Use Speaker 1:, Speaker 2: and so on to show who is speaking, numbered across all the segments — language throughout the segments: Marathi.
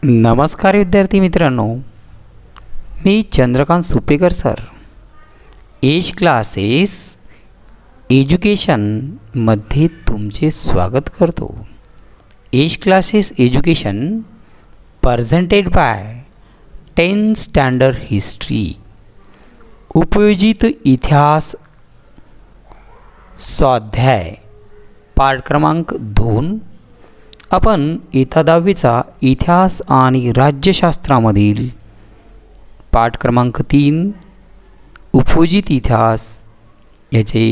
Speaker 1: नमस्कार विद्यार्थी मित्रांनो, मी Chandrakant Supekar sir edge classes एज्युकेशनमध्ये तुमचे स्वागत करतो. Edge classes education presented by 10th standard history. उपयोजित इतिहास स्वाध्याय पाठ क्रमांक 2. आपण इयत्ता 10वीचा इतिहास आणि राज्यशास्त्रामधील पाठ क्रमांक 3 उपयोजित इतिहास याचे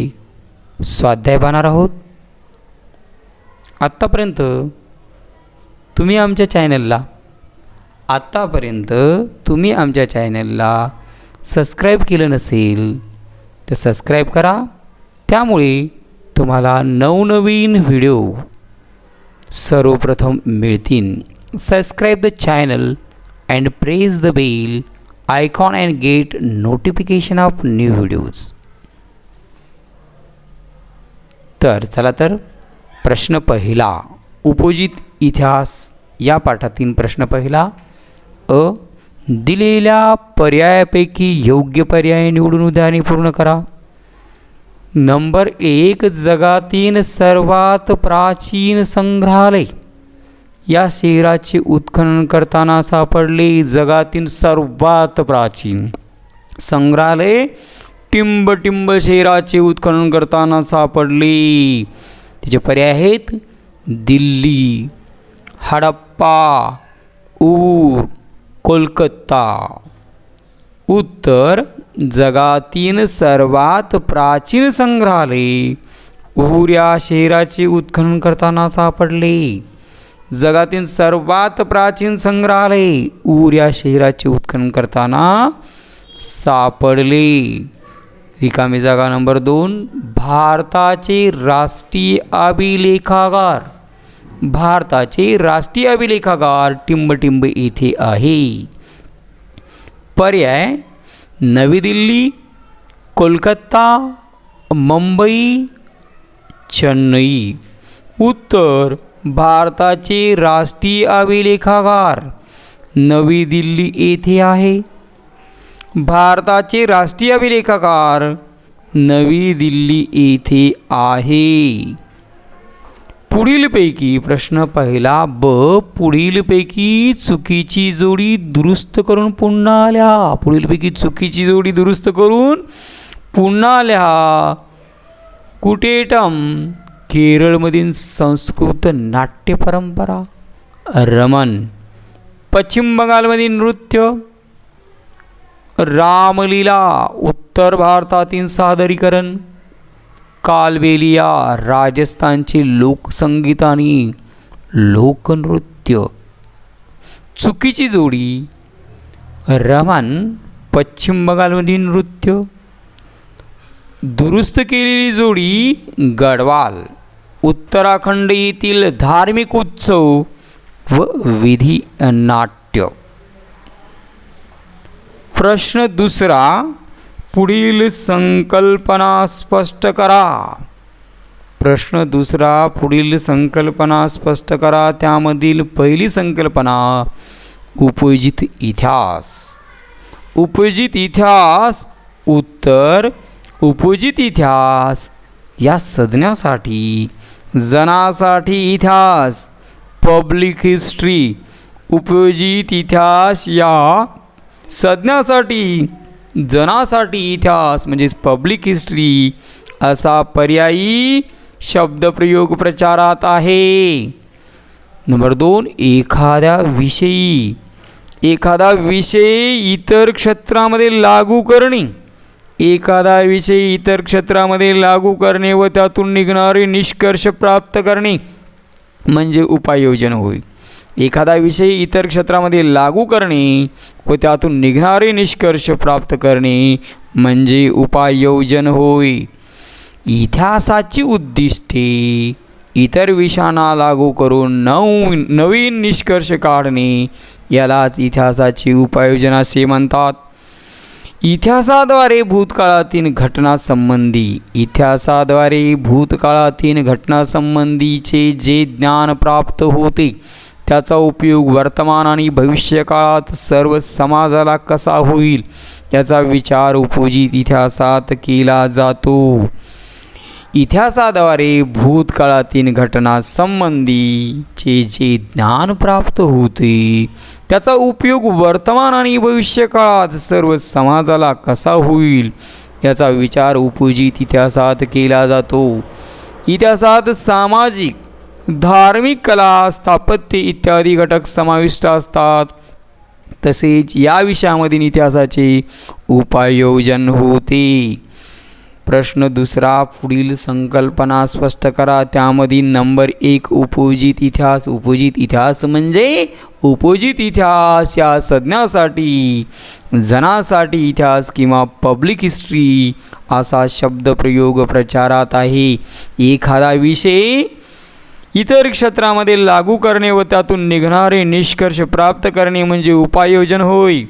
Speaker 1: स्वाध्याय पाहणार आहोत. आत्तापर्यंत तुम्ही आमच्या चॅनलला सबस्क्राईब केलं नसेल तर सबस्क्राईब करा. त्यामुळे तुम्हाला नवनवीन व्हिडिओ सर्वप्रथम मिळतील. Subscribe the channel and press the bell icon and get notification of new videos. तर चला तर प्रश्न पहिला, उपयोजित इतिहास या पाठातील प्रश्न पहिला. दिलेल्या पर्यायापैकी योग्य पर्याय निवडून उदाहरणे पूर्ण करा. नंबर 1, जगातील सर्वात प्राचीन संग्रहालय या शहराचे उत्खनन करताना सापडले. जगातील सर्वात प्राचीन संग्रहालय टिंबटिंब शहराचे उत्खनन करताना सापडले. त्याचे पर्याय आहेत दिल्ली, हडप्पा, ऊर, कोलकाता. उत्तर, जगातील सर्वात प्राचीन संग्रहालय ऊर या शहराचे उत्खनन करताना सापडले. जगातील सर्वात प्राचीन संग्रहालय ऊर या शहराचे उत्खनन करताना सापडले. रिकामी जागा नंबर 2, भारताचे राष्ट्रीय अभिलेखागार टिंबटिंब येथे आहे. पर्याय नवी दिल्ली, कोलकाता, मुंबई, चेन्नई. उत्तर, भारताचे राष्ट्रीय अभिलेखागार नवी दिल्ली येथे आहे. भारताचे राष्ट्रीय अभिलेखागार नवी दिल्ली येथे आहे. पुढीलपैकी प्रश्न पहिला ब, पुढीलपैकी चुकीची जोडी दुरुस्त करून पुन्हा लिहा. पुढीलपैकी चुकीची जोडी दुरुस्त करून पुन्हा लिहा. कुटेटम केरळमधील संस्कृत नाट्य परंपरा. रमन पश्चिम बंगालमधील नृत्य. रामलीला उत्तर भारतातील सादरीकरण. कालबेलिया राजस्थानचे लोकसंगीत आणि लोकनृत्य. चुकीची जोडी रमन पश्चिम बंगालमधील नृत्य. दुरुस्त केलेली जोडी गढवाल उत्तराखंड येथील धार्मिक उत्सव व विधी नाट्य. प्रश्न दुसरा, पुढील संकल्पना स्पष्ट करा. प्रश्न दुसरा, पुढील संकल्पना स्पष्ट करा. त्यामधील पहिली संकल्पना उपयोजित इतिहास. उपयोजित इतिहास. उत्तर, उपयोजित इतिहास या संज्ञेसाठी जनासाठी इतिहास पब्लिक हिस्ट्री. उपयोजित इतिहास या संज्ञेसाठी जनासाठी इतिहास म्हणजेच पब्लिक हिस्ट्री असा पर्यायी शब्दप्रयोग प्रचारात आहे. नंबर 2, एखादा विषय इतर क्षेत्रामध्ये लागू करणे. एखादा विषय इतर क्षेत्रामध्ये लागू करणे व त्यातून निघणारे निष्कर्ष प्राप्त करणे म्हणजे उपाययोजन होय. एखादा विषय इतर क्षेत्रामध्ये लागू करणे व त्यातून निघणारे निष्कर्ष प्राप्त करणे म्हणजे उपाययोजन होय. इतिहासाची उद्दिष्टे इतर विषयांना लागू करून नवीन निष्कर्ष काढणे यालाच इतिहासाची उपाययोजन असे म्हणतात. इतिहासाद्वारे भूतकाळातील घटनासंबंधीचे जे ज्ञान प्राप्त होते त्याचा उपयोग वर्तमान आणि भविष्यकाळात सर्व समाजाला कसा होईल याचा विचार उपयोजित इतिहासात केला जातो. इतिहासाद्वारे भूतकाळातील घटनांसंबंधीचे जे ज्ञान प्राप्त होते त्याचा उपयोग वर्तमान आणि भविष्यकाळात सर्व समाजाला कसा होईल याचा विचार उपयोजित इतिहासात केला जातो. इतिहासात सामाजिक, धार्मिक, कला, स्थापत्य इत्यादी घटक समाविष्ट असतात. तसेच या विषयामधील इतिहासाचे उपाययोजन होते. प्रश्न दुसरा, पुढील संकल्पना स्पष्ट करा. त्यामधील नंबर 1 उपयोजित इतिहास. उपयोजित इतिहास म्हणजे उपयोजित इतिहास या संज्ञासाठी जनासाठी इतिहास किंवा पब्लिक हिस्ट्री असा शब्दप्रयोग प्रचारात आहे. एखादा विषय इतर क्षेत्रामध्ये लागू करणे व त्यातून निघणारे निष्कर्ष प्राप्त करणे म्हणजे उपाययोजन होय.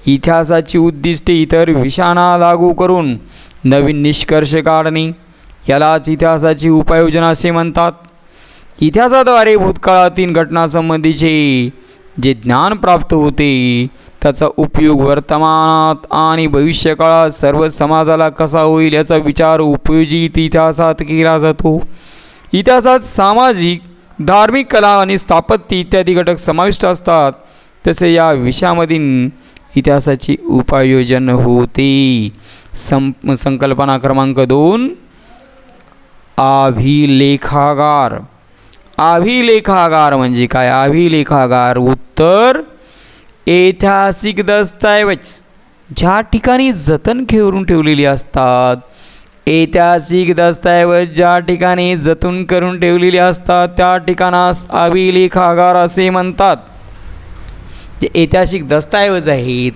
Speaker 1: इतिहासाची उद्दिष्टे इतर विषयांना लागू करून नवीन निष्कर्ष काढणे यालाच इतिहासाची उपाययोजना असे म्हणतात. इतिहासाद्वारे भूतकाळातील घटनांसंबंधीचे जे ज्ञान प्राप्त होते त्याचा उपयोग वर्तमानात आणि भविष्यकाळात सर्व समाजाला कसा होईल याचा विचार उपयोजित इतिहासात केला जातो. इतिहासात सामाजिक, धार्मिक, कला आणि स्थापत्य इत्यादी घटक समाविष्ट असतात. तसे या विषयामधील इतिहासाची उपाययोजन होते. संकल्पना क्रमांक 2, अभिलेखागार. अभिलेखागार म्हणजे काय? अभिलेखागार उत्तर, ऐतिहासिक दस्तऐवज ज्या ठिकाणी जतन करून ठेवलेली असतात. ऐतिहासिक दस्तऐवज ज्या ठिकाणी जतन करून ठेवलेले असतात त्या ठिकाणास अभिलेखागार असे म्हणतात. जे ऐतिहासिक दस्तऐवज आहेत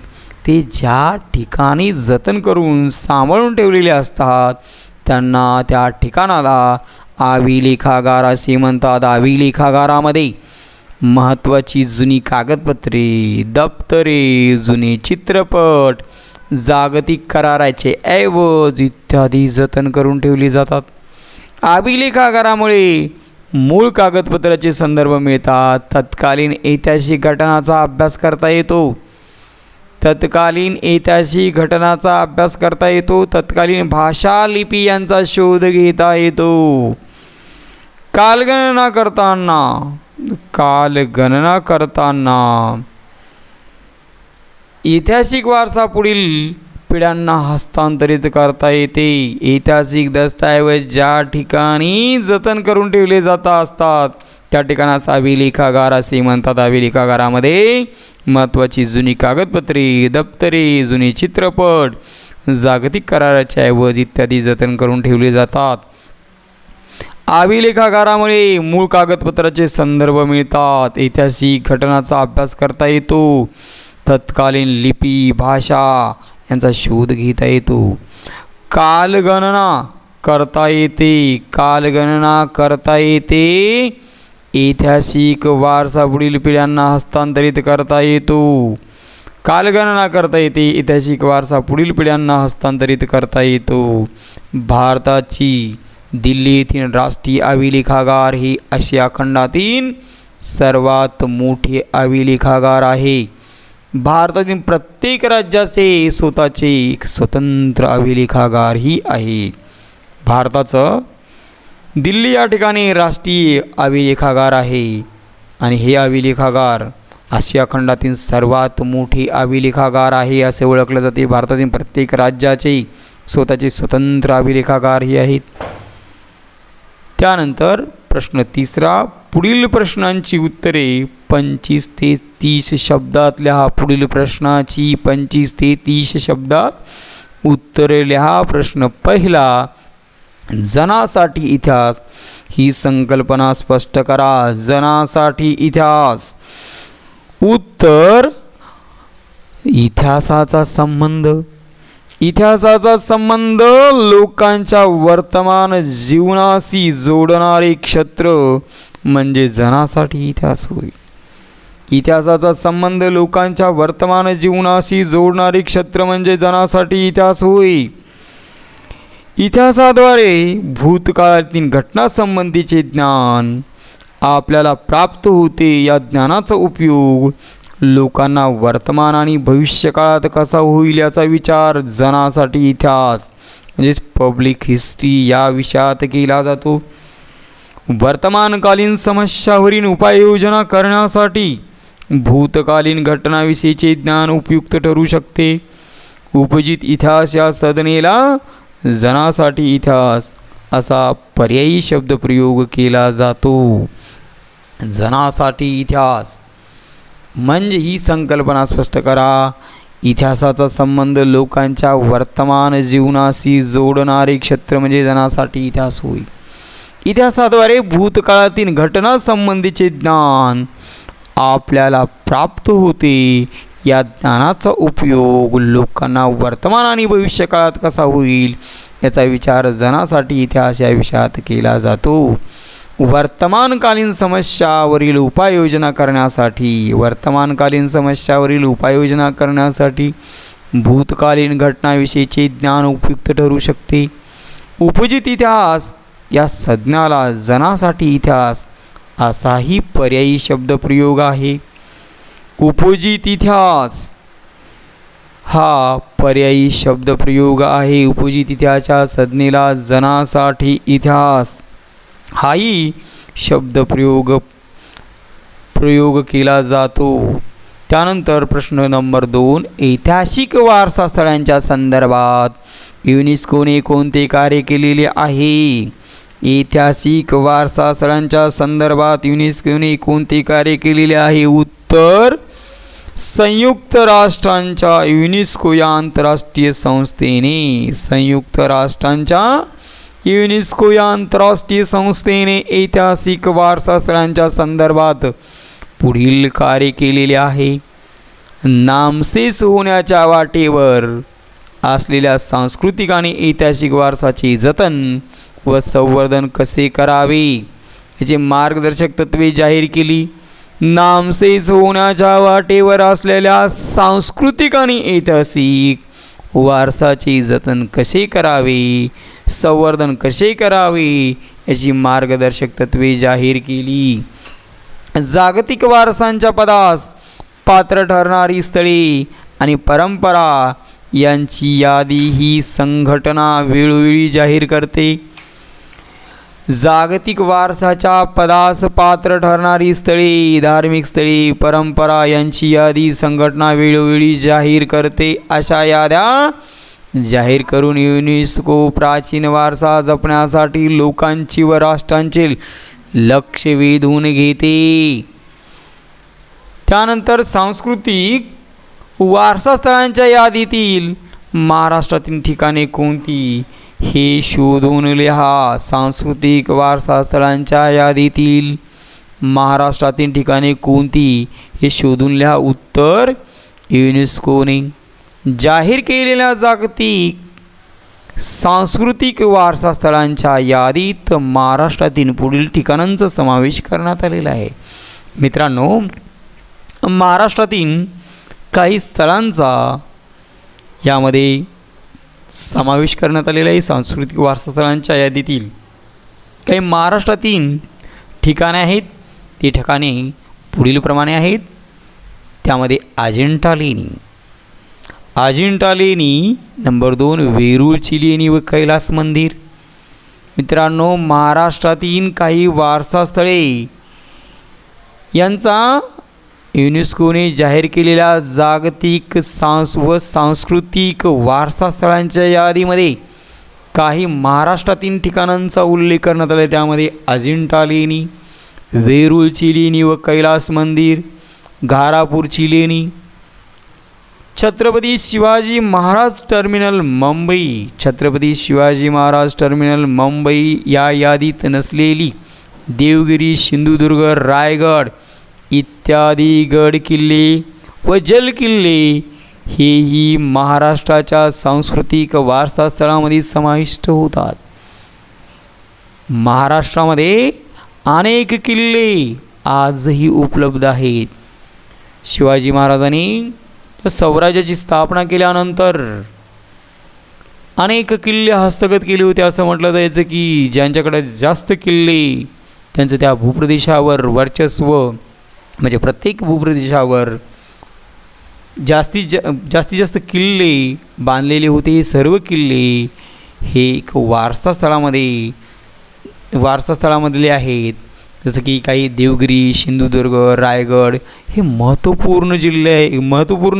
Speaker 1: ते ज्या ठिकाणी जतन करून सांभाळून ठेवलेले असतात त्यांना त्या ठिकाणाला अभिलेखागार असे म्हणतात. अभिलेखागारामध्ये महत्त्वाची जुनी कागदपत्रे, दप्तरे, जुने चित्रपट, जागतिक कराराचे ऐवज इत्यादी जतन करून ठेवली जातात. अभिलेखागारामुळे मूळ कागदपत्राचे संदर्भ मिळतात. तत्कालीन ऐतिहासिक घटनांचा अभ्यास करता येतो. तत्कालीन भाषा, लिपी यांचा शोध घेता येतो. कालगणना करताना ऐतिहासिक वारसा पुढील पिढ्यांना हस्तांतरित करता येते. ऐतिहासिक दस्तऐवज ज्या ठिकाणी जतन करून ठेवले जात असतात त्या ठिकाणास अभिलेखागार असे म्हणतात. अभिलेखागारामध्ये महत्त्वाची जुनी कागदपत्रे, दप्तरे, जुने चित्रपट, जागतिक कराराचे ऐवज इत्यादी जतन करून ठेवले जातात. अभिलेखागारामुळे मूळ कागदपत्राचे संदर्भ मिळतात. ऐतिहासिक घटनांचा अभ्यास करता येतो. तत्कालीन लिपी, भाषा यांचा शोध घेता येतो. कालगणना करता येते. ऐतिहासिक वारसा पुढील पिढ्यांना हस्तांतरित करता येतो. ऐतिहासिक वारसा पुढील पिढ्यांना हस्तांतरित करता येतो. भारताची दिल्ली येथील राष्ट्रीय अभिलेखागार हे आशिया खंडातील सर्वात मोठे अभिलेखागार आहे. भारतातील प्रत्येक राज्याचे स्वतःचे एक स्वतंत्र अभिलेखागार ही आहे. भारताचं दिल्ली या ठिकाणी राष्ट्रीय अभिलेखागार आहे आणि हे अभिलेखागार आशिया खंडातील सर्वात मोठे अभिलेखागार आहे असे ओळखले जाते. भारतातील प्रत्येक राज्याचे स्वतःचे स्वतंत्र अभिलेखागार ही आहेत. त्यानंतर प्रश्न तिसरा, पुढील प्रश्नांची उत्तरे 25 ते 30 शब्दात लिहा. पुढील प्रश्नाची 25 ते 30 शब्दात उत्तरे लिहा. प्रश्न पहिला, जनासाठी इतिहास ही संकल्पना स्पष्ट करा. जनासाठी इतिहास. उत्तर, इतिहासाचा संबंध लोकांच्या वर्तमान जीवनाशी जोडणारे क्षेत्र म्हणजे जनासाठी इतिहास होय. इतिहासाचा संबंध लोकांच्या वर्तमान जीवनाशी जोडणारे क्षेत्र म्हणजे जनासाठी इतिहास होय. इतिहासाद्वारे भूतकाळातील घटनांसंबंधीचे ज्ञान आपल्याला प्राप्त होते. या ज्ञानाचा उपयोग लोकांना वर्तमान आणि भविष्यकाळात कसा होईल याचा विचार जनासाठी इतिहास म्हणजेच पब्लिक हिस्ट्री या विषयात केला जातो. वर्तमानकालीन समस्यावरील उपाययोजना करण्यासाठी भूतकालीन घटनाविषयीचे ज्ञान उपयुक्त ठरू शकते. उपजित इतिहास या संज्ञेला जनासाठी इतिहास असा पर्यायी शब्दप्रयोग केला जातो. जनासाठी इतिहास म्हणजे ही संकल्पना स्पष्ट करा. इतिहासाचा संबंध लोकांच्या वर्तमान जीवनाशी जोडणारे क्षेत्र म्हणजे जनासाठी इतिहास होय. इतिहासाद्वारे भूतकाळातील घटनांसंबंधीचे ज्ञान आपल्याला प्राप्त होते. या ज्ञानाचा उपयोग लोकांना वर्तमान आणि भविष्यकाळात कसा होईल याचा विचार जनासाठी इतिहास या विषयात केला जातो. वर्तमानकालीन समस्यावरील उपाययोजना करण्यासाठी भूतकालीन घटनाविषयीचे ज्ञान उपयुक्त ठरू शकते. उपजित इतिहास या संज्ञाला जनासाठी इतिहास असाही पर्यायी शब्दप्रयोग आहे. उपजित इतिहास हा पर्यायी शब्दप्रयोग आहे. उपजित इतिहासाच्या संज्ञेला जनासाठी इतिहास हाही शब्दप्रयोग केला जातो. त्यानंतर प्रश्न नंबर 2. ऐतिहासिक वारसा स्थळांच्या संदर्भात युनेस्कोने कोणते कार्य केलेले आहे? ऐतिहासिक वारसा स्थळांच्या संदर्भात युनेस्कोने कोणते कार्य केलेले आहे? उत्तर संयुक्त राष्ट्रांच्या युनेस्को या आंतरराष्ट्रीय संस्थेने ऐतिहासिक वारसा स्थळांच्या संदर्भात पुढील कार्य केलेले आहे. नामशेष होण्याच्या वाटेवर असलेल्या सांस्कृतिक आणि ऐतिहासिक वारसाचे जतन व संवर्धन कसे करावे याचे मार्गदर्शक तत्त्वे जाहीर केली. नामशेष होण्याच्या वाटेवर असलेल्या सांस्कृतिक आणि ऐतिहासिक वारसाचे जतन कसे करावे, संवर्धन कसे करावे याची मार्गदर्शक तत्त्वे जाहीर केली. जागतिक वारसांच्या पदास पात्र ठरणारी स्थळे आणि परंपरा यांची यादी ही संघटना वेळोवेळी जाहीर करते. जागतिक वारसाच्या पदास पात्र ठरणारी स्थळे, धार्मिक स्थळे, परंपरा यांची यादी संघटना वेळोवेळी जाहीर करते. अशा याद्या जाहीर करून युनेस्को प्राचीन वारसा जपण्यासाठी लोकांची व राष्ट्रांचे लक्ष वेधून घेते. त्यानंतर सांस्कृतिक वारसा स्थळांच्या यादीतील महाराष्ट्रातील ठिकाणे कोणती हे शोधून लिहा. सांस्कृतिक वारसा स्थळांच्या यादीतील महाराष्ट्रातील ठिकाणे कोणती हे शोधून लिहा. उत्तर युनेस्कोने जाहीर केलेल्या जागतिक सांस्कृतिक वारसा स्थळांच्या यादीत महाराष्ट्रातील पुढील ठिकाणांचा समावेश करण्यात आलेला आहे. मित्रांनो, महाराष्ट्रातील काही स्थळांचा यामध्ये समावेश करण्यात आलेला आहे. सांस्कृतिक वारसा स्थळांच्या यादीतील काही महाराष्ट्रातील ठिकाणे आहेत. ती ठिकाणे पुढील प्रमाणे आहेत. त्यामध्ये अजिंठा लेणी नंबर 2, वेरूळची लेणी व कैलास मंदिर. मित्रांनो, महाराष्ट्रातील काही वारसा स्थळे यांचा युनेस्कोने जाहीर केलेल्या जागतिक सांस्कृतिक वारसा स्थळांच्या यादीमध्ये काही महाराष्ट्रातील ठिकाणांचा उल्लेख करण्यात आला आहे. त्यामध्ये अजिंठा लेणी, वेरूळची लेणी व कैलास मंदिर, घारापूरची लेणी, छत्रपती शिवाजी महाराज टर्मिनल मुंबई या यादीत नसलेली देवगिरी, सिंधुदुर्ग, रायगड इत्यादी गड किल्ले व जलकिल्ले हेही महाराष्ट्राच्या सांस्कृतिक वारसा स्थळामध्ये समाविष्ट होतात. महाराष्ट्रामध्ये अनेक किल्ले आजही उपलब्ध आहेत. शिवाजी महाराजांनी स्वराज्याची स्थापना केल्यानंतर अनेक किल्ले हस्तगत केले होते. असं म्हटलं जायचं की ज्यांच्याकडे जास्त किल्ले त्यांचं त्या भूप्रदेशावर वर्चस्व, म्हणजे प्रत्येक भूप्रदेशावर जास्तीत जास्त किल्ले बांधलेले होते. हे सर्व किल्ले हे एक वारसास्थळामधले आहेत. जसं की काही देवगिरी, सिंधुदुर्ग, रायगड हे महत्त्वपूर्ण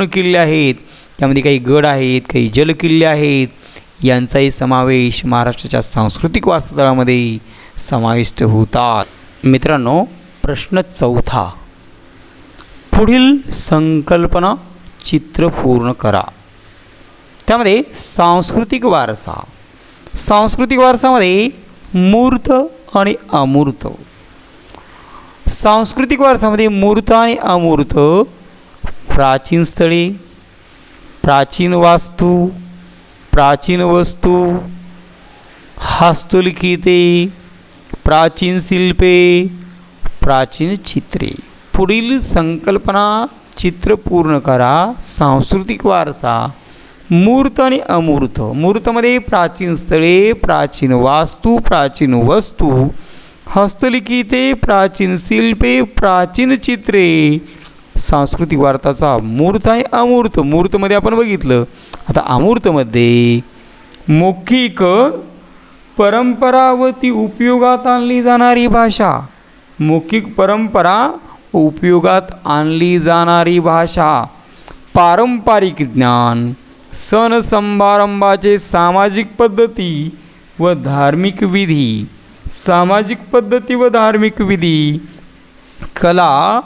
Speaker 1: किल्ले आहेत. त्यामध्ये काही गड आहेत, काही जलकिल्ले आहेत. यांचाही समावेश महाराष्ट्राच्या सांस्कृतिक वारसास्थळामध्ये समाविष्ट होतात. मित्रांनो, प्रश्न 4. पुढील संकल्पना चित्र पूर्ण करा. त्यामध्ये सांस्कृतिक वारसामध्ये मूर्त आणि अमूर्त. सांस्कृतिक वारसामध्ये मूर्त आणि अमूर्त, प्राचीन स्थळे, प्राचीन वास्तू, प्राचीन वस्तू, हस्तलिखिते, प्राचीन शिल्पे, प्राचीन चित्रे. पुढील संकल्पना चित्र पूर्ण करा. सांस्कृतिक वारसा मूर्त आणि अमूर्त. मूर्तमध्ये प्राचीन स्थळे, प्राचीन वास्तू, प्राचीन वस्तू, हस्तलिखिते, प्राचीन शिल्पे, प्राचीन चित्रे. सांस्कृतिक वारसाचा मूर्त आणि अमूर्त. मूर्तमध्ये आपण बघितलं. आता अमूर्तमध्ये मौखिक परंपरा व ती उपयोगात आणली जाणारी भाषा. मौखिक परंपरा उपयोगात आणली जाणारी भाषा, पारंपरिक ज्ञान, सण समारंभाचे सामाजिक पद्धती व धार्मिक विधी, कला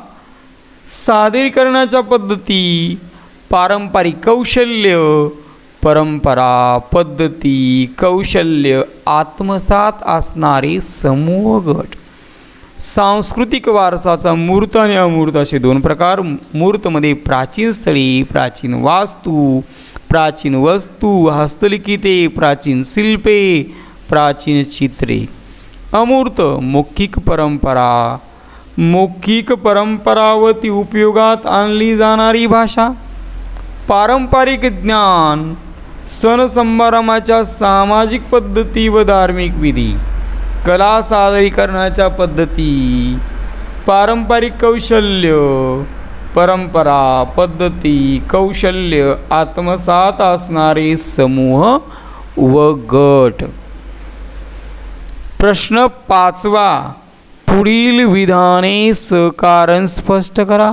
Speaker 1: सादरीकरणाच्या पद्धती, पारंपरिक कौशल्य, परंपरा, पद्धती, कौशल्य आत्मसात असणारे समूह गट. सांस्कृतिक वारसाचा मूर्त आणि अमूर्त असे 2 प्रकार. मूर्तमध्ये प्राचीन स्थळे, प्राचीन वास्तू, प्राचीन वस्तू, हस्तलिखिते, प्राचीन शिल्पे, प्राचीन चित्रे. अमूर्त मौखिक परंपरा व ती उपयोगात आणली जाणारी भाषा, पारंपरिक ज्ञान, सण समारंभाच्या सामाजिक पद्धती व धार्मिक विधी, कला सादरीकरणाच्या पद्धती, पारंपरिक कौशल्य, परंपरा, पद्धती, कौशल्य आत्मसात असणारे समूह व गट. प्रश्न 5. पुढील विधाने सकारण स्पष्ट करा.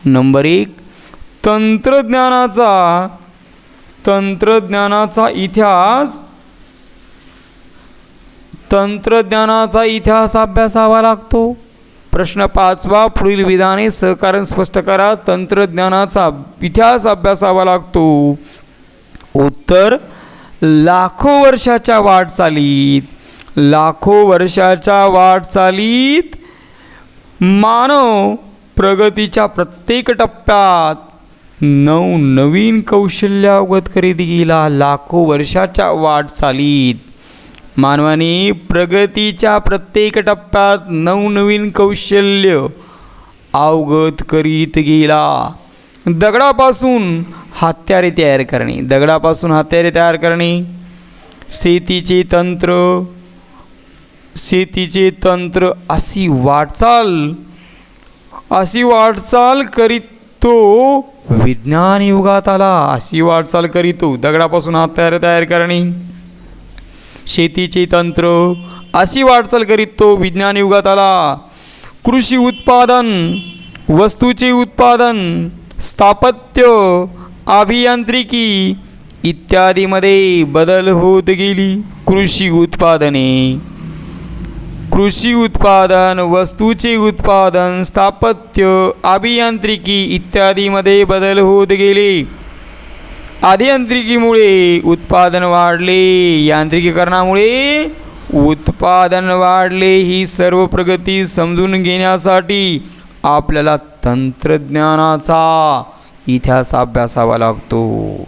Speaker 1: नंबर 1. तंत्रज्ञानाचा इतिहास अभ्यासावा लागतो. प्रश्न 5. पुढील विधाने सकारण स्पष्ट करा. तंत्रज्ञानाचा इतिहास अभ्यासावा लागतो. उत्तर: लाखो वर्षाच्या वाटचालीत मानव प्रगतीच्या प्रत्येक टप्प्यात नवनवीन कौशल्य अवगत करीत गेला. लाखो वर्षाच्या वाटचालीत मानवाने प्रगतीच्या प्रत्येक टप्प्यात नवनवीन कौशल्य अवगत करीत गेला. दगडापासून हत्यारे तयार करणे, शेतीचे तंत्र अशी वाटचाल करीत तो विज्ञान युगात आला. दगडापासून हत्यारे तयार करणे, शेतीचे तंत्र अशी वाटचाल करीत तो विज्ञान युगात आला. कृषी उत्पादन, वस्तूचे उत्पादन, स्थापत्य, अभियांत्रिकी इत्यादीमध्ये बदल होत गेली. कृषी उत्पादन, वस्तूचे उत्पादन, स्थापत्य, अभियांत्रिकी इत्यादीमध्ये बदल होत गेले. अभियांत्रिकीमुळे उत्पादन वाढले, यांत्रिकीकरणामुळे उत्पादन वाढले. ही सर्व प्रगती समजून घेण्यासाठी आपल्याला तंत्रज्ञानाचा इतिहास अभ्यासावा लागतो.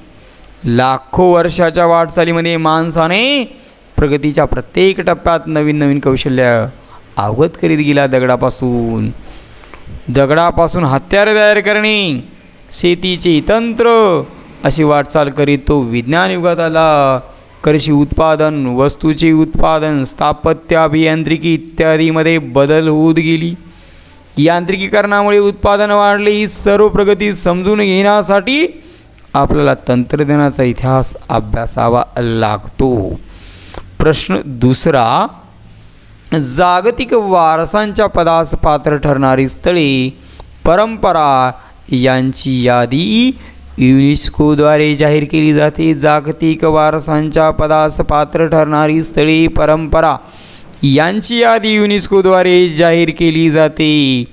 Speaker 1: लाखो वर्षाच्या वाटचालीमध्ये माणसाने प्रगतीच्या प्रत्येक टप्प्यात नवीन कौशल्य अवगत करीत गेला. दगडापासून हत्यारे तयार करणे, शेतीचे तंत्र अशी वाटचाल करीत तो विज्ञान युगात आला. कृषी उत्पादन, वस्तूचे उत्पादन, स्थापत्य, अभियांत्रिकी इत्यादीमध्ये बदल होत गेली. यांत्रिकीकरणामुळे उत्पादन वाढले. ही सर्व प्रगती समजून घेण्यासाठी आपल्याला तंत्रज्ञानाचा इतिहास अभ्यासावा लागतो. प्रश्न दुसरा, जागतिक वारसांच्या पदास पात्र ठरणारी स्थळे, परंपरा यांची यादी युनेस्कोद्वारे जाहीर केली जाते. जागतिक वारसांच्या पदास पात्र ठरणारी स्थळे, परंपरा यांची यादी युनेस्कोद्वारे जाहीर केली जाते.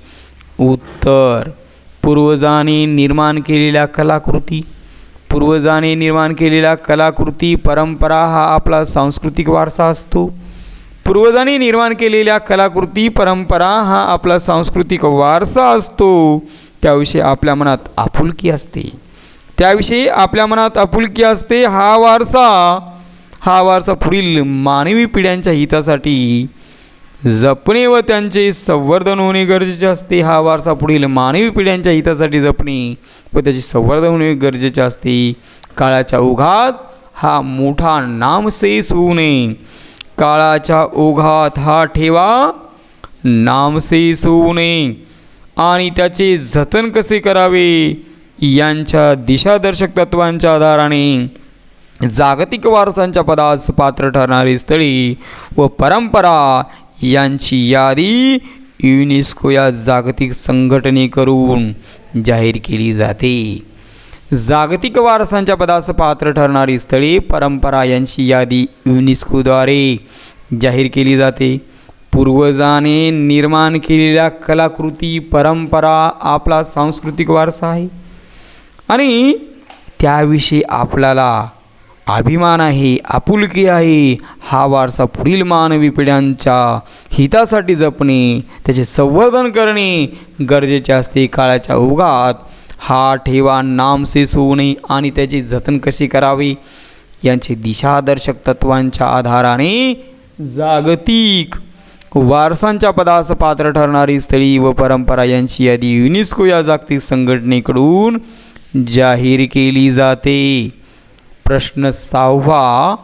Speaker 1: उत्तर, पूर्वजांनी निर्माण केलेल्या कलाकृती. पूर्वजांनी निर्माण केलेल्या कलाकृती, परंपरा हा आपला सांस्कृतिक वारसा असतो. पूर्वजांनी निर्माण केलेल्या कलाकृती, परंपरा हा आपला सांस्कृतिक वारसा असतो. त्याविषयी आपल्या मनात आपुलकी असते. त्याविषयी आपल्या मनात आपुलकी असते. हा वारसा पुढील मानवी पिढ्यांच्या हितासाठी जपणे व त्यांचे संवर्धन होणे गरजेचे असते. हा वारसा पुढील मानवी पिढ्यांच्या हितासाठी जपणे व त्याचे संवर्धन होणे गरजेचे असते. काळाच्या ओघात हा मोठा नामशेष होऊ नये. काळाच्या ओघात हा ठेवा नामशेष होऊ नये आणि त्याचे जतन कसे करावे यांच्या दिशादर्शक तत्वांच्या आधाराने जागतिक वारसांच्या पदास पात्र ठरणारी स्थळे व परंपरा यांची यादी युनेस्को या जागतिक संघटनेकडून जाहीर केली जाते. जागतिक वारसांच्या पदास पात्र ठरणारी स्थळे, परंपरा यांची यादी युनेस्कोद्वारे जाहीर केली जाते. पूर्वजाने निर्माण केलेल्या कलाकृती, परंपरा आपला सांस्कृतिक वारसा आहे आणि त्याविषयी आपल्याला अभिमान आहे, आपुलकी आहे. हा वारसा पुढील मानवी पिढ्यांच्या हितासाठी जपणे, त्याचे संवर्धन करणे गरजेचे असते. काळाच्या ओघात हा ठेवा नामशेष होऊ नये आणि त्याचे जतन कसे करावे यांचे दिशादर्शक तत्वांच्या आधाराने जागतिक वारसांच्या पदास पात्र ठरणारी स्थळी व परंपरा यांची यादी युनेस्को या जागतिक संघटनेकडून जाहीर केली जाते. प्रश्न 6,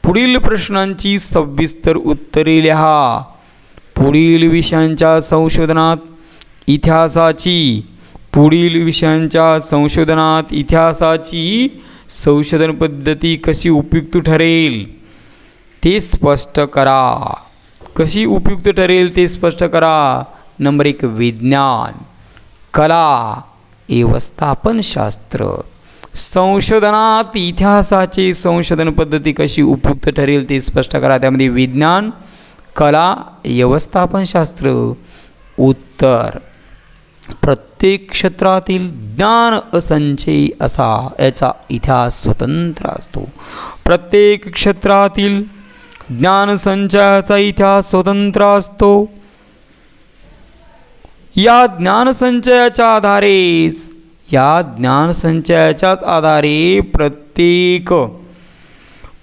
Speaker 1: पुढील प्रश्नांची सविस्तर उत्तरे लिहा. पुढील विषयांच्या इतिहासाची संशोधन पद्धती कशी उपयुक्त ठरेल ते स्पष्ट करा. कशी उपयुक्त ठरेल ते स्पष्ट करा. नंबर 1, विज्ञान, कला, व्यवस्थापनशास्त्र. संशोधनात इतिहासाची संशोधन पद्धती कशी उपयुक्त ठरेल ते स्पष्ट करा. त्यामध्ये विज्ञान, कला, व्यवस्थापनशास्त्र. उत्तर, प्रत्येक क्षेत्रातील ज्ञान असंचय असा याचा इतिहास स्वतंत्र असतो. प्रत्येक क्षेत्रातील ज्ञानसंचयाचा इतिहास स्वतंत्र असतो. या ज्ञानसंचयाच्याच आधारे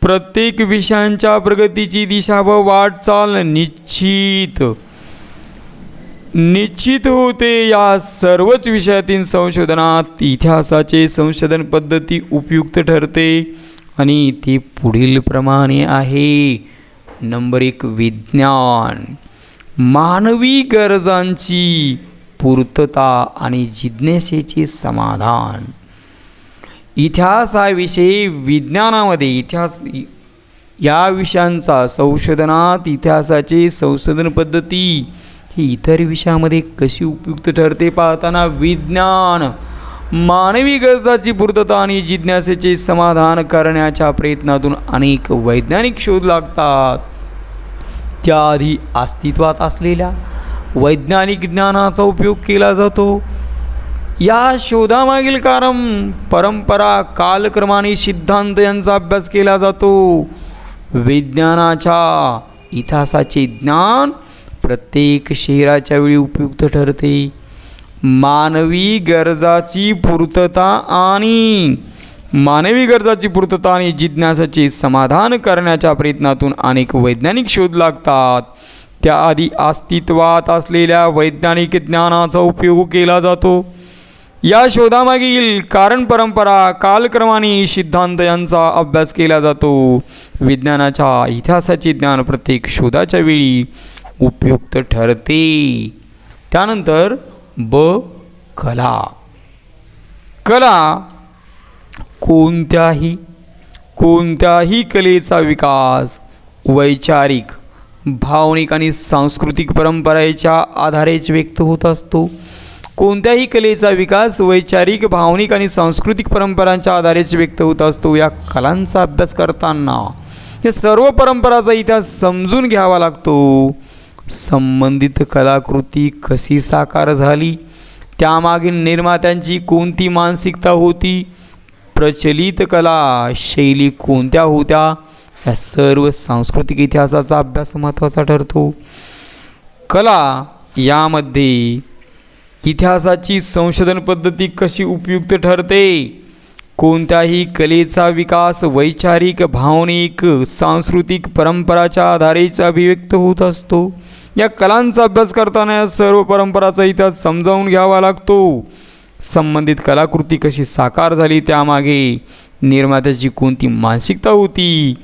Speaker 1: प्रत्येक विषयांच्या प्रगतीची दिशा व वाटचाल निश्चित होते. या सर्वच विषयातील संशोधनात इतिहासाचे संशोधन पद्धती उपयुक्त ठरते आणि ती पुढील प्रमाणे आहे. नंबर 1, विज्ञान, मानवी गरजांची पूर्तता आणि जिज्ञासेचे समाधान. इतिहासाविषयी विज्ञानामध्ये या विषयांचा संशोधनात इतिहासाचे संशोधन पद्धती ही इतर विषयामध्ये कशी उपयुक्त ठरते पाहताना विज्ञान मानवी गरजाची पूर्तता आणि जिज्ञासेचे समाधान करण्याच्या प्रयत्नातून अनेक वैज्ञानिक शोध लागतात. त्याआधी अस्तित्वात असलेल्या वैज्ञानिक ज्ञानाचा उपयोग केला जातो. या शोधामागील कारण, परंपरा, कालक्रमाने सिद्धांत यांचा अभ्यास केला जातो. विज्ञानाच्या इतिहासाचे ज्ञान प्रत्येक शहराच्या वेळी उपयुक्त ठरते. मानवी गरजाची पूर्तता आणि जिज्ञासाचे समाधान करण्याच्या प्रयत्नातून अनेक वैज्ञानिक शोध लागतात. त्याआधी अस्तित्वात असलेल्या वैज्ञानिक ज्ञानाचा उपयोग केला जातो. या शोधामागील कारण परंपरा कालक्रमाने सिद्धांत यांचा अभ्यास केला जातो. विज्ञानाच्या इतिहासाचे ज्ञान प्रत्येक शोधाच्या वेळी उपयुक्त ठरते. त्यानंतर कला. कला कोणत्याही कलेचा विकास वैचारिक, भावनिक आणि सांस्कृतिक परंपरेच्या आधारेच व्यक्त होत असतो. कोणत्याही कलेचा विकास वैचारिक, भावनिक आणि सांस्कृतिक परंपरांच्या आधारेच व्यक्त होत असतो. या कलांचा अभ्यास करताना या सर्व परंपरांचा इतिहास समजून घ्यावा लागतो. संबंधित कलाकृती कशी साकार झाली, त्यामागील निर्मात्यांची कोणती मानसिकता होती, प्रचलित कला शैली कोणत्या होत्या, या सर्व सांस्कृतिक इतिहासाचा अभ्यास महत्त्वाचा ठरतो. कला यामध्ये इतिहासाची संशोधन पद्धती कशी उपयुक्त ठरते. कोणत्याही कलेचा विकास वैचारिक, भावनिक, सांस्कृतिक परंपराच्या आधारेच अभिव्यक्त होत असतो. या कलांचा अभ्यास करताना या सर्व परंपराचा इतिहास समजावून घ्यावा लागतो. संबंधित कलाकृती कशी साकार झाली, त्यामागे निर्मात्याची कोणती मानसिकता होती,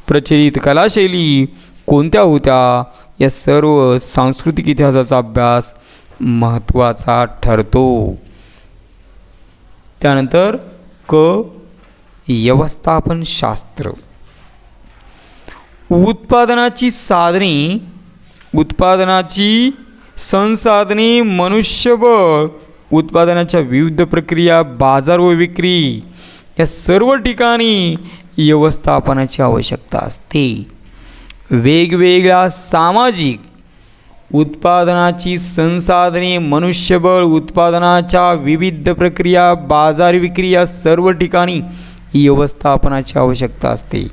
Speaker 1: प्रचलित कलाशैली कोणत्या होत्या, या सर्व सांस्कृतिक इतिहासाचा अभ्यास महत्त्वाचा ठरतो. त्यानंतर व्यवस्थापन शास्त्र. उत्पादनाची संसाधने, मनुष्यबळ, उत्पादनाच्या विविध प्रक्रिया, बाजार व विक्री या सर्व ठिकाणी व्यवस्थापनाची आवश्यकता असते. वेगवेगळ्या सामाजिक, उत्पादनाची संसाधने, मनुष्यबळ, उत्पादनाच्या विविध प्रक्रिया, बाजार विक्री या सर्व ठिकाणी व्यवस्थापनाची आवश्यकता असते.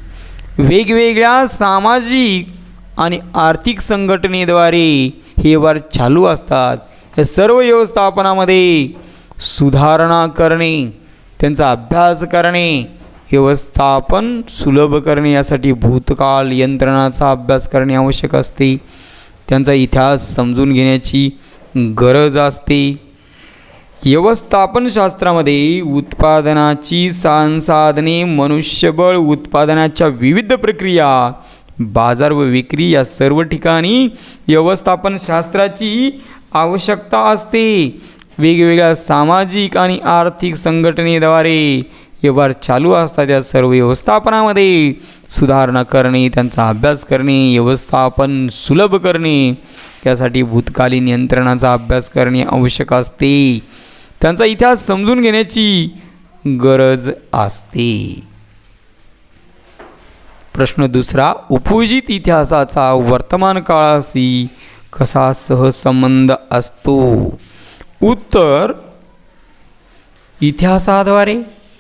Speaker 1: वेगवेगळ्या सामाजिक आणि आर्थिक संघटनेद्वारे हे व्यवहार चालू असतात. या सर्व व्यवस्थापनामध्ये सुधारणा करणे, त्यांचा अभ्यास करणे, व्यवस्थापन सुलभ करणे यासाठी भूतकाळ यंत्रणाचा अभ्यास करणे आवश्यक असते. त्यांचा इतिहास समजून घेण्याची गरज असते. व्यवस्थापन शास्त्रामध्ये उत्पादनाची संसाधने, मनुष्यबळ, उत्पादनाच्या विविध प्रक्रिया, बाजार व विक्री या सर्व ठिकाणी व्यवस्थापन शास्त्राची आवश्यकता असते. वेगवेगळ्या सामाजिक आणि आर्थिक संघटनेद्वारे व्यवहार चालू असतात. या सर्व व्यवस्थापनामध्ये सुधारणा करणे, त्यांचा अभ्यास करणे, व्यवस्थापन सुलभ करणे यासाठी भूतकालीन यंत्रणाचा अभ्यास करणे आवश्यक असते. त्यांचा इतिहास समजून घेण्याची गरज असते. प्रश्न दुसरा, उपयोजित इतिहासाचा वर्तमान काळाशी कसा सहसंबंध असतो. उत्तर, इतिहासाद्वारे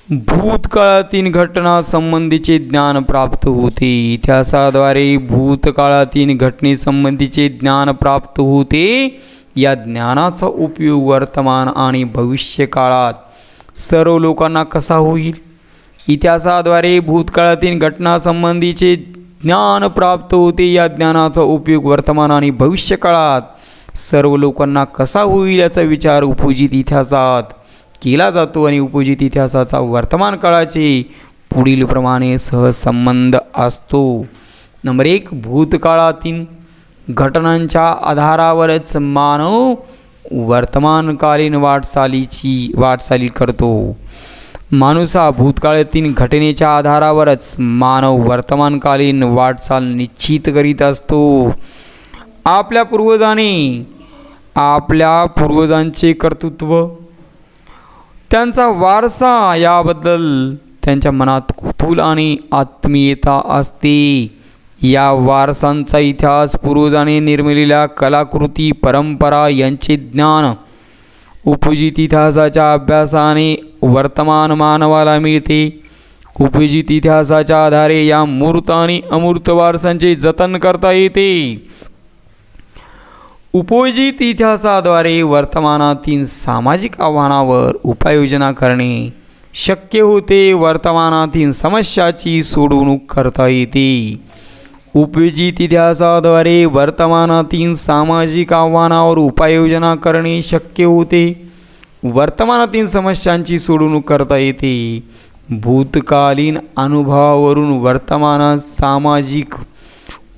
Speaker 1: भूतकाळातील घटनांसंबंधीचे ज्ञान प्राप्त होते. इतिहासाद्वारे भूतकाळातील घटनेसंबंधीचे ज्ञान प्राप्त होते. या ज्ञानाचा उपयोग वर्तमान आणि भविष्य काळात सर्व लोकांना कसा होईल. इतिहासाद्वारे भूतकाळातील घटनांसंबंधीचे ज्ञान प्राप्त होते. या ज्ञानाचा उपयोग वर्तमान आणि भविष्य काळात सर्व लोकांना कसा होईल याचा विचार उपयोजित इतिहासात केला जातो. आणि उपयोजित इतिहासाचा वर्तमान काळाचे पुढील प्रमाणे सहसंबंध असतो. नंबर 1, भूतकाळातील घटनांच्या आधारावरच मानव वर्तमानकालीन वाटचाली करतो. माणूस हा भूतकाळातील घटनेच्या आधारावरच मानव वर्तमानकालीन वाटचाल निश्चित करीत असतो. आपल्या पूर्वजांचे कर्तृत्व, त्यांचा वारसा याबद्दल त्यांच्या मनात कुतूहल आणि आत्मीयता असते. या वारसांचा इतिहास, पूर्वजांनी निर्मिलेल्या कलाकृती, परंपरा यांचे ज्ञान उपयोजित इतिहासाच्या अभ्यासाने वर्तमान मानवाला मिळते. उपयोजित इतिहासाच्या आधारे या मूर्त आणि अमूर्त वारसांचे जतन करता येते. उपयोजित इतिहासाद्वारे वर्तमानातील सामाजिक आव्हानावर उपाययोजना करणे शक्य होते. वर्तमानातील समस्याची सोडवणूक करता येते. उपयोजित इतिहासाद्वारे वर्तमानातील सामाजिक आव्हानावर उपाययोजना करणे शक्य होते. वर्तमानातील समस्यांची सोडवणूक करता येते. भूतकालीन अनुभवावरून वर्तमानात सामाजिक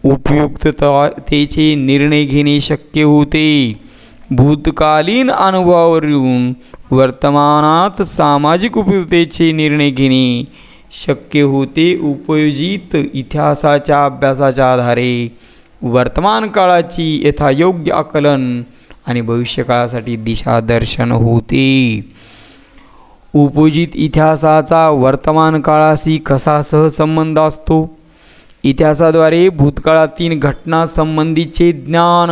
Speaker 1: उपयुक्ततेचे निर्णय घेणे शक्य होते. भूतकालीन अनुभवावरून वर्तमानात सामाजिक उपयुक्ततेचे निर्णय घेणे शक्य होते. उपयोजित इतिहासाच्या अभ्यासाच्या आधारे वर्तमान काळाची यथायोग्य आकलन आणि भविष्यकाळासाठी दिशादर्शन होते. उपयोजित इतिहासाचा वर्तमान काळाशी कसा सहसंबंध असतो? इतिहासाद्वारे भूतकाळातील घटनासंबंधीचे ज्ञान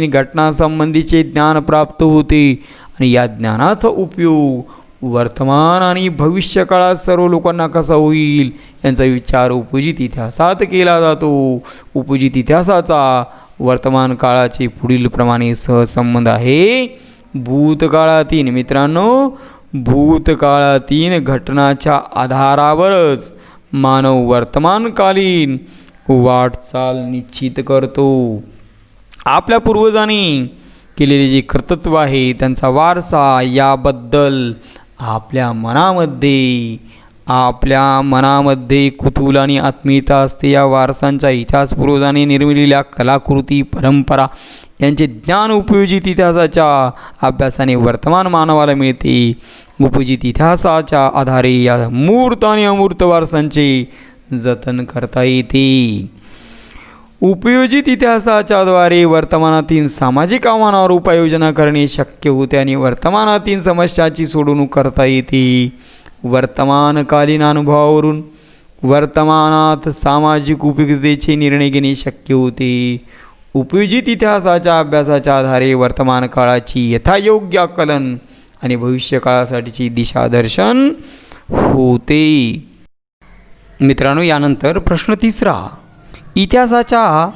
Speaker 1: घटनासंबंधीचे ज्ञान प्राप्त होते आणि या ज्ञानाचा उपयोग वर्तमान आणि भविष्यकाळात सर्व लोकांना कसा होईल यांचा विचार उपयोजित इतिहासात केला जातो. उपयोजित इतिहासाचा वर्तमान काळाचे पुढील प्रमाणे सहसंबंध आहे. भूतकाळातील मित्रांनो, भूतकाळातील घटनाच्या आधारावरच मानव वर्तमानकालीन वाटचाल निश्चित करतो. आपल्या पूर्वजांनी केलेले जे कर्तृत्व आहे त्यांचा वारसा याबद्दल आपल्या मनामध्ये कुतूहल आणि आत्मीयता असते. या वारसांचा इतिहास पूर्वजांनी निर्मिलेल्या कलाकृती परंपरा यांचे ज्ञान उपयोजित इतिहासाच्या अभ्यासाने वर्तमान मानवाला मिळते. उपयोजित इतिहासाच्या आधारे या मूर्त आणि अमूर्त वारसांचे जतन करता येते. उपयोजित इतिहासाच्या द्वारे वर्तमानातील सामाजिक आव्हानावर उपाययोजना करणे शक्य होते आणि वर्तमानातील समस्याची सोडवणूक करता येते. वर्तमानकालीन अनुभवावरून वर्तमानात सामाजिक उपयुक्ततेचे निर्णय घेणे शक्य होते. उपयोजित इतिहासाच्या अभ्यासाच्या आधारे वर्तमान काळाची यथायोग्य आकलन आणि भविष्यकाळासाठीची दिशादर्शन होते. मित्रांनो, यानंतर प्रश्न 3. इतिहासाच्या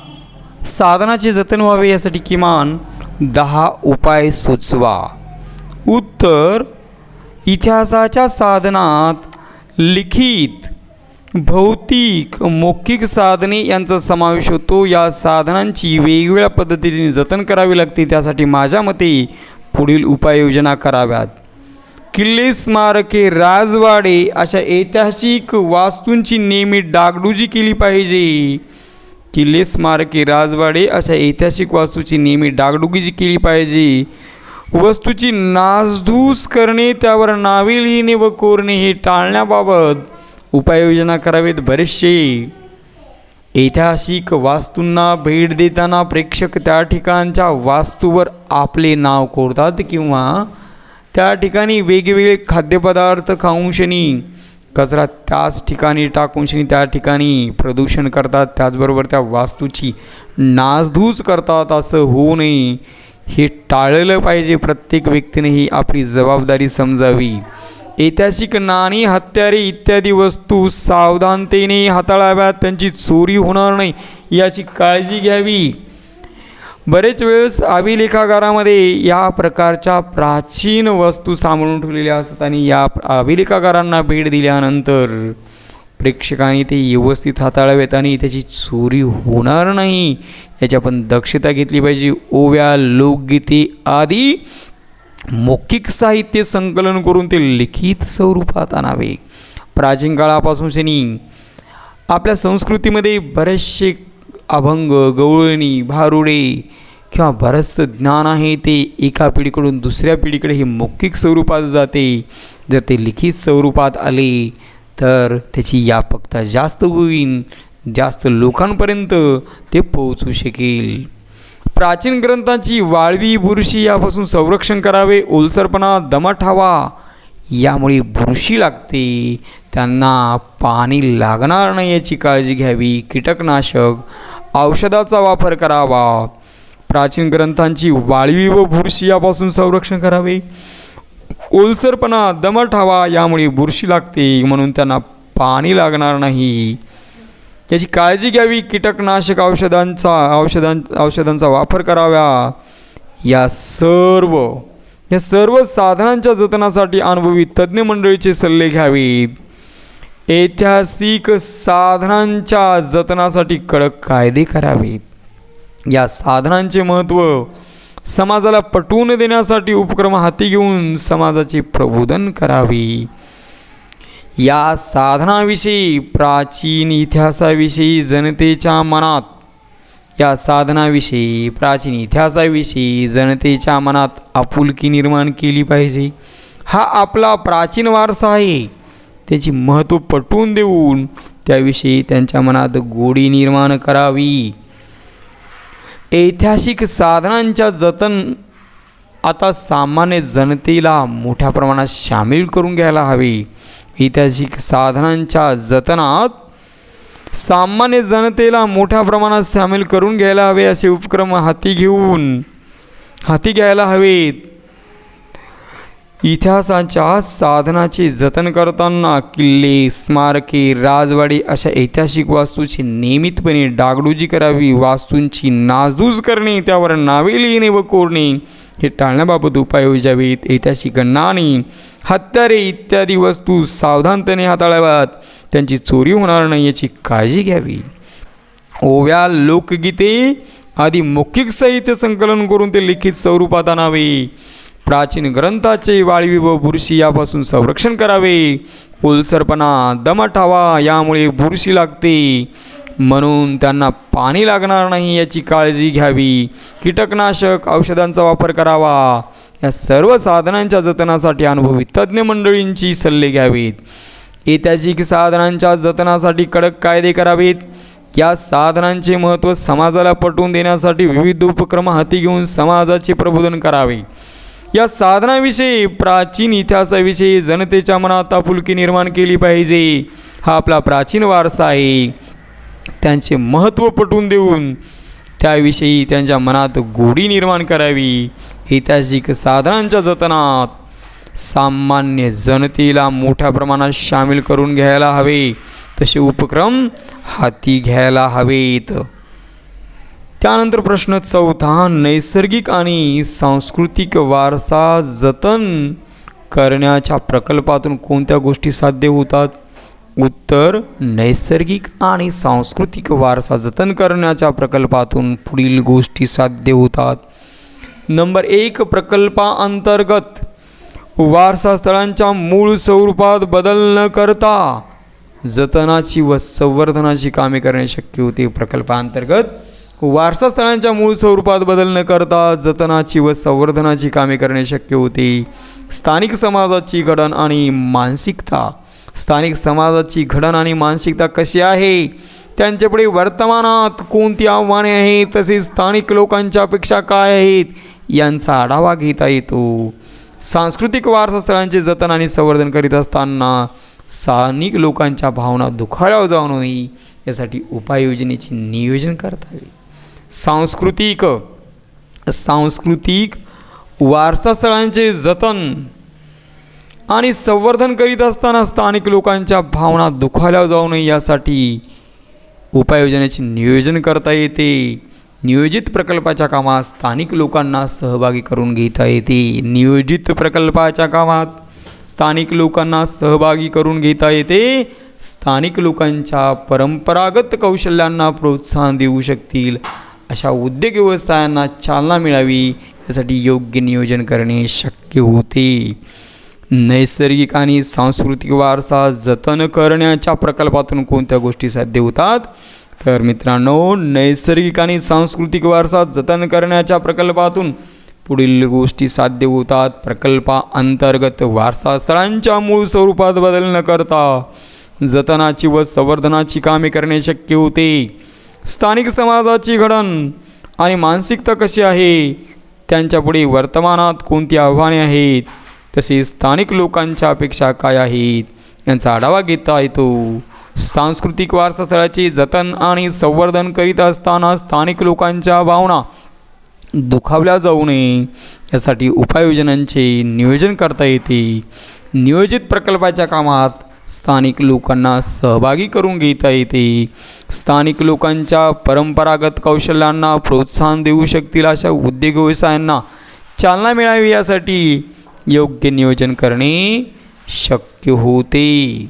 Speaker 1: साधनाचे जतन व्हावे यासाठी किमान 10 उपाय सुचवा. उत्तर: इतिहासाच्या साधनात लिखित, भौतिक, मौखिक साधने यांचा समावेश होतो. या साधनांची वेगवेगळ्या पद्धतीने जतन करावी लागते. त्यासाठी माझ्या मते पुढील उपाययोजना कराव्यात. किल्ले, स्मारके, राजवाडे अशा ऐतिहासिक वास्तूंची नेहमी डागडुजी केली पाहिजे. किल्ले, स्मारके, राजवाडे अशा ऐतिहासिक वास्तूची नेहमी डागडुजी केली पाहिजे. वस्तूची नासधूस करणे, त्यावर नावे लिहिणे व कोरणे हे टाळण्याबाबत उपाययोजना करावेत. बरेचसे ऐतिहासिक वास्तूंना भेट देताना प्रेक्षक त्या ठिकाणच्या वास्तूवर आपले नाव कोरतात किंवा त्या ठिकाणी वेगवेगळे खाद्यपदार्थ खाऊनशनी कचरा त्याच ठिकाणी टाकूनशनी त्या ठिकाणी प्रदूषण करतात. त्याचबरोबर त्या वास्तूची नासधूस करतात. असं होऊ नये, हे टाळलं पाहिजे. प्रत्येक व्यक्तीने ही आपली जबाबदारी समजावी. ऐतिहासिक नाणी, हत्यारे इत्यादी वस्तू सावधानतेने हाताळाव्यात. त्यांची चोरी होणार नाही याची काळजी घ्यावी. बरेच वेळेस अभिलेखागारामध्ये या प्रकारच्या प्राचीन वस्तू सांभाळून ठेवलेल्या असतात आणि या अभिलेखागारांना भेट दिल्यानंतर प्रेक्षकांनी ते व्यवस्थित हाताळावेत आणि त्याची चोरी होणार नाही याची आपण दक्षता घेतली पाहिजे. ओव्या, लोकगीते आदी मौखिक साहित्य संकलन करून ते लिखित स्वरूपात आणावे. प्राचीन काळापासून आपल्या संस्कृतीमध्ये बरेचसे अभंग, गवळणी, भारुडे किंवा बरंचसं ज्ञान आहे ते एका पिढीकडून दुसऱ्या पिढीकडे हे मौखिक स्वरूपात जाते. जर ते लिखित स्वरूपात आले तर त्याची व्यापकता जास्त होईल, जास्त लोकांपर्यंत ते पोहोचू शकेल. प्राचीन ग्रंथांची वाळवी, बुरशी यापासून संरक्षण करावे. ओलसरपणा, दमट हवा यामुळे बुरशी लागते, त्यांना पाणी लागणार नाही याची काळजी घ्यावी. कीटकनाशक औषधाचा वापर करावा. प्राचीन ग्रंथांची वाळवी व बुरशी यापासून संरक्षण करावे. ओलसरपणा, दमट हवा यामुळे बुरशी लागते म्हणून त्यांना पाणी लागणार नाही याची काळजी घ्यावी. कीटकनाशक औषधांचा वापर करावा. या सर्व साधनांच्या जतनासाठी अनुभवी तज्ज्ञ मंडळीचे सल्ले घ्यावेत. ऐतिहासिक साधनांच्या जतनासाठी कडक कायदे करावेत. या साधनांचे महत्त्व समाजाला पटवून देण्यासाठी उपक्रम हाती घेऊन समाजाचे प्रबोधन करावे. या साधनाविषयी प्राचीन इतिहासाविषयी जनतेच्या मनात जनतेच्या मनात आपुलकी निर्माण केली पाहिजे. हा आपला प्राचीन वारसा आहे, त्याची महत्त्व पटवून देऊन त्याविषयी त्यांच्या मनात गोडी निर्माण करावी. ऐतिहासिक साधनांच्या जतन आता सामान्य जनतेला मोठ्या प्रमाणात सामील करून घ्यायला हवे. ऐतिहासिक साधनांच्या जतनात सामान्य जनतेला मोठ्या प्रमाणात सामील करून घ्यायला हवे असे उपक्रम हाती घ्यायला हवेत. इतिहासाच्या साधनाचे जतन करताना किल्ले, स्मारके, राजवाडी अशा ऐतिहासिक वास्तूची नियमितपणे डागडुजी करावी. वास्तूंची नासधूस करणे, त्यावर नावे लिहिणे व कोरणे हे टाळण्याबाबत उपाय योजावेत. ऐतिहासिक नाणी, हत्यारे इत्यादी वस्तू सावधानतेने हाताळाव्यात. त्यांची चोरी होणार नाही याची काळजी घ्यावी. ओव्या, लोकगीते आदी मौखिक साहित्य संकलन करून ते लिखित स्वरूपात आणावे. प्राचीन ग्रंथाचे वाळवी व बुरशी यापासून संरक्षण करावे. ओलसरपणा, दमट हवा यामुळे बुरशी लागते, म्हणून त्यांना पाणी लागणार नाही याची काळजी घ्यावी. कीटकनाशक औषधांचा वापर करावा. या सर्व साधनांच्या जतनासाठी अनुभवी तज्ज्ञ मंडळींची सल्ले घ्यावेत. ऐतिहासिक साधनांच्या जतनासाठी कडक कायदे करावेत. या साधनांचे महत्त्व समाजाला पटवून देण्यासाठी विविध उपक्रम हाती घेऊन समाजाचे प्रबोधन करावे. या साधनाविषयी प्राचीन इतिहासाविषयी जनतेच्या मनात आपुलकी निर्माण केली पाहिजे. हा आपला प्राचीन वारसा आहे, त्यांचे महत्त्व पटवून देऊन त्याविषयी त्यांच्या मनात गोडी निर्माण करावी. ऐतिहासिक साधनांच्या जतनात सामान्य जनतेला मोठ्या प्रमाणात सामील करून घ्यायला हवे, तसे उपक्रम हाती घ्यायला हवेत. त्यानंतर प्रश्न 4, नैसर्गिक आणि सांस्कृतिक वारसा जतन करण्याच्या प्रकल्पातून कोणत्या गोष्टी साध्य होतात? उत्तर, नैसर्गिक आणि सांस्कृतिक वारसा जतन करण्याच्या प्रकल्पातून पुढील गोष्टी साध्य होतात. नंबर 1, प्रकल्पाअंतर्गत वारसा स्थळांच्या मूळ स्वरूपात बदल न करता जतनाची व संवर्धनाची कामे करणे शक्य होते. प्रकल्पाअंतर्गत वारसा स्थळांच्या मूळ स्वरूपात बदल न करता जतनाची व संवर्धनाची कामे करणे शक्य होते. स्थानिक समाजाची घडण आणि मानसिकता कशी आहे, त्यांच्यापुढे वर्तमानात कोणती आव्हाने आहेत, तसेच स्थानिक लोकांच्या अपेक्षा काय आहेत यांचा आढावा घेता येतो. सांस्कृतिक वारसा स्थळांचे जतन आणि संवर्धन करीत असताना स्थानिक लोकांच्या भावना दुखावल्या जाऊ नये यासाठी उपाययोजनेचे नियोजन करता येईल. सांस्कृतिक वारसा स्थळांचे जतन आणि संवर्धन करीत असताना स्थानिक लोकांच्या भावना दुखावल्या जाऊ नये यासाठी उपाययोजनेचे नियोजन करता येते. नियोजित प्रकल्पाच्या कामात स्थानिक लोकांना सहभागी करून घेता येते. स्थानिक लोकांच्या परंपरागत कौशल्यांना प्रोत्साहन देऊ शकतील अशा उद्योग व्यवसायांना चालना मिळावी यासाठी योग्य नियोजन करणे शक्य होते. नैसर्गिक आणि सांस्कृतिक वारसा जतन करण्याच्या प्रकल्पातून कोणत्या गोष्टी साध्य होतात? तर मित्रांनो, नैसर्गिक आणि सांस्कृतिक वारसा जतन करण्याच्या प्रकल्पातून पुढील गोष्टी साध्य होतात. प्रकल्पाअंतर्गत वारसा स्थळांच्या मूळ स्वरूपात बदल न करता जतनाची व संवर्धनाची कामे करणे शक्य होते. स्थानिक समाजाची घडण आणि मानसिकता कशी आहे, त्यांच्यापुढे वर्तमानात कोणती आव्हाने आहेत, तसेच स्थानिक लोकांच्या अपेक्षा काय आहेत यांचा आढावा घेता येतो. सांस्कृतिक वारसा स्थळाचे जतन आणि संवर्धन करीत असताना स्थानिक लोकांच्या भावना दुखावल्या जाऊ नये यासाठी उपाययोजनांचे नियोजन करता येते. नियोजित प्रकल्पाच्या कामात स्थानिक लोकांना सहभागी करून घेता येते. स्थानिक लोकांच्या परंपरागत कौशल्यांना प्रोत्साहन देऊ शकतील अशा उद्योग व्यवसायांना चालना मिळावी यासाठी योग्य नियोजन करणे शक्य होते.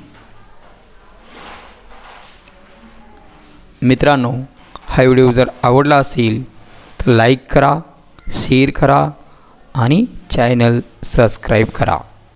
Speaker 1: मित्रांनो, हा व्हिडिओ जर आवडला असेल तर लाईक करा, शेअर करा आणि चॅनल सबस्क्राईब करा.